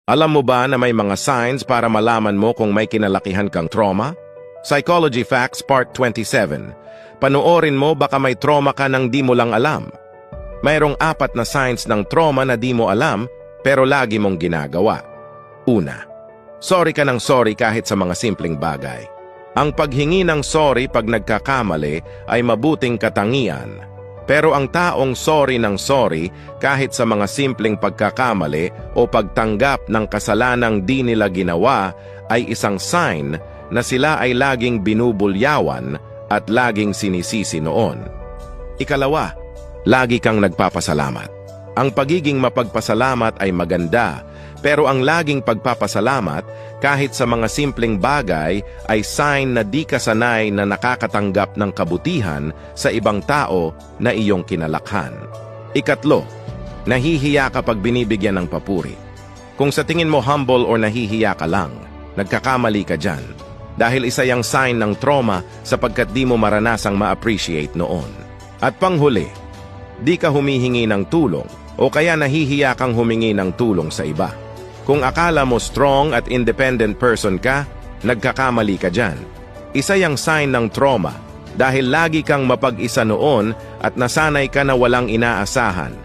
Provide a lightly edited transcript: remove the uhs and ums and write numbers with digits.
Alam mo ba na may mga signs para malaman mo kung may kinalakihan kang trauma? Psychology Facts Part 27. Panoorin mo baka may trauma ka nang di mo lang alam. Mayroong 4 na signs ng trauma na di mo alam pero lagi mong ginagawa. Una, sorry ka ng sorry kahit sa mga simpleng bagay. Ang paghingi ng sorry pag nagkakamali ay mabuting katangian. Pero ang taong sorry ng sorry kahit sa mga simpleng pagkakamali o pagtanggap ng kasalanang di nila ginawa ay isang sign na sila ay laging binubulyawan at laging sinisisi noon. Ikalawa, lagi kang nagpapasalamat. Ang pagiging mapagpasalamat ay maganda, pero ang laging pagpapasalamat kahit sa mga simpleng bagay ay sign na di ka sanay na nakakatanggap ng kabutihan sa ibang tao na iyong kinalakhan. Ikatlo, nahihiya kapag binibigyan ng papuri. Kung sa tingin mo humble or nahihiya ka lang, nagkakamali ka dyan. Dahil isa yang sign ng trauma sapagkat di mo maranasang ma-appreciate noon. At panghuli, di ka humihingi ng tulong o kaya nahihiya kang humingi ng tulong sa iba. Kung akala mo strong at independent person ka, nagkakamali ka dyan. Isa yang sign ng trauma dahil lagi kang mapag-isa noon at nasanay ka na walang inaasahan.